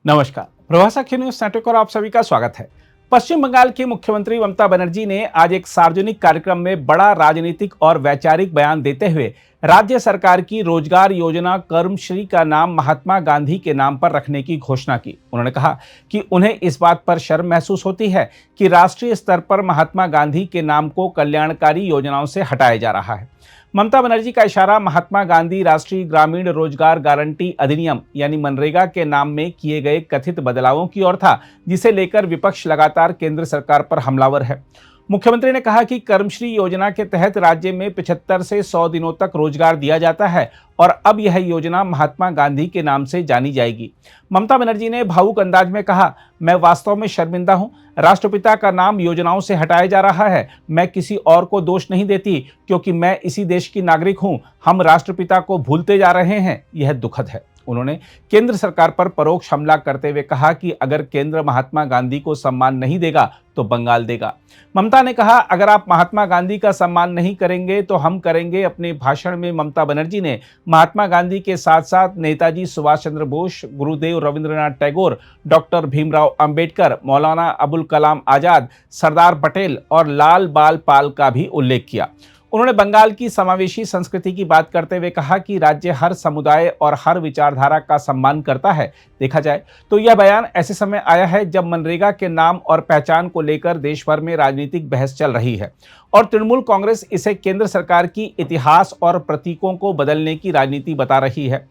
नमस्कार, Prabhas news network और आप सभी का स्वागत है। पश्चिम बंगाल की मुख्यमंत्री ममता बनर्जी ने आज एक सार्वजनिक कार्यक्रम में बड़ा राजनीतिक और वैचारिक बयान देते हुए राज्य सरकार की रोजगार योजना कर्मश्री का नाम महात्मा गांधी के नाम पर रखने की घोषणा की। उन्होंने कहा कि उन्हें इस बात पर शर्म महसूस होती है कि राष्ट्रीय स्तर पर महात्मा गांधी के नाम को कल्याणकारी योजनाओं से हटाया जा रहा है। ममता बनर्जी का इशारा महात्मा गांधी राष्ट्रीय ग्रामीण रोजगार गारंटी अधिनियम यानी मनरेगा के नाम में किए गए कथित बदलावों की ओर था, जिसे लेकर विपक्ष लगातार केंद्र सरकार पर हमलावर है। मुख्यमंत्री ने कहा कि कर्मश्री योजना के तहत राज्य में 75 से 100 दिनों तक रोजगार दिया जाता है और अब यह योजना महात्मा गांधी के नाम से जानी जाएगी। ममता बनर्जी ने भावुक अंदाज में कहा, मैं वास्तव में शर्मिंदा हूं। राष्ट्रपिता का नाम योजनाओं से हटाया जा रहा है। मैं किसी और को दोष नहीं देती क्योंकि मैं इसी देश की नागरिक हूं। हम राष्ट्रपिता को भूलते जा रहे हैं, यह दुखद है। उन्होंने केंद्र सरकार पर परोक्ष हमला करते हुए कहा कि अगर केंद्र महात्मा गांधी को सम्मान नहीं देगा तो बंगाल देगा। ममता ने कहा, अगर आप महात्मा गांधी का सम्मान नहीं करेंगे तो हम करेंगे। अपने भाषण में ममता बनर्जी ने महात्मा गांधी के साथ साथ नेताजी सुभाष चंद्र बोस, गुरुदेव रविंद्रनाथ टैगोर, डॉक्टर भीमराव अंबेडकर, मौलाना अबुल कलाम आजाद, सरदार पटेल और लाल बाल पाल का भी उल्लेख किया। उन्होंने बंगाल की समावेशी संस्कृति की बात करते हुए कहा कि राज्य हर समुदाय और हर विचारधारा का सम्मान करता है। देखा जाए तो यह बयान ऐसे समय आया है जब मनरेगा के नाम और पहचान को लेकर देश भर में राजनीतिक बहस चल रही है और तृणमूल कांग्रेस इसे केंद्र सरकार की इतिहास और प्रतीकों को बदलने की राजनीति बता रही है।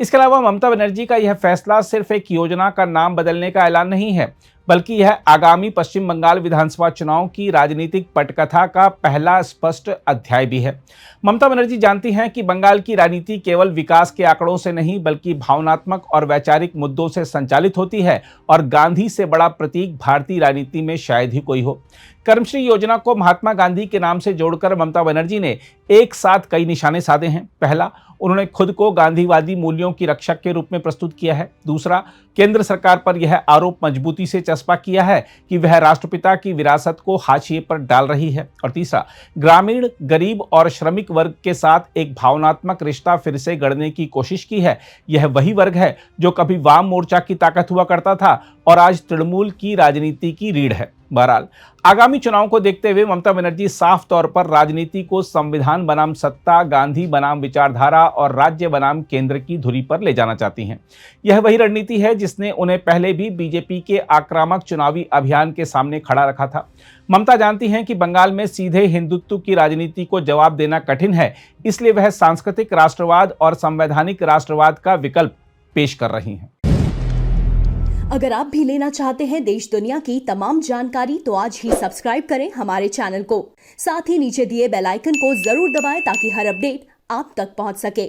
इसके अलावा ममता बनर्जी का यह फैसला सिर्फ एक योजना का नाम बदलने का ऐलान नहीं है, बल्कि यह आगामी पश्चिम बंगाल विधानसभा चुनाव की राजनीतिक पटकथा का पहला स्पष्ट अध्याय भी है। ममता बनर्जी जानती हैं कि बंगाल की राजनीति केवल विकास के आंकड़ों से नहीं बल्कि भावनात्मक और वैचारिक मुद्दों से संचालित होती है और गांधी से बड़ा प्रतीक भारतीय राजनीति में शायद ही कोई हो। कर्मश्री योजना को महात्मा गांधी के नाम से जोड़कर ममता बनर्जी ने एक साथ कई निशाने साधे हैं। पहला, उन्होंने खुद को गांधीवादी मूल्यों की रक्षक के रूप में प्रस्तुत किया है। दूसरा, केंद्र सरकार पर यह आरोप मजबूती से चस्पा किया है कि वह राष्ट्रपिता की विरासत को हाशिए पर डाल रही है। और तीसरा, ग्रामीण, गरीब और श्रमिक वर्ग के साथ एक भावनात्मक रिश्ता फिर से गढ़ने की कोशिश की है। यह वही वर्ग है जो कभी वाम मोर्चा की ताकत हुआ करता था और आज तृणमूल की राजनीति की रीढ़ है। बहरहाल, आगामी चुनाव को देखते हुए ममता बनर्जी साफ तौर पर राजनीति को संविधान बनाम सत्ता, गांधी बनाम विचारधारा और राज्य बनाम केंद्र की धुरी पर ले जाना चाहती हैं। यह वही रणनीति है जिसने उन्हें पहले भी बीजेपी के आक्रामक चुनावी अभियान के सामने खड़ा रखा था। ममता जानती हैं कि बंगाल में सीधे हिंदुत्व की राजनीति को जवाब देना कठिन है, इसलिए वह सांस्कृतिक राष्ट्रवाद और संवैधानिक राष्ट्रवाद का विकल्प पेश कर रही हैं। अगर आप भी लेना चाहते हैं देश दुनिया की तमाम जानकारी तो आज ही सब्सक्राइब करें हमारे चैनल को। साथ ही नीचे दिए बेल आइकन को जरूर दबाएं ताकि हर अपडेट आप तक पहुंच सके।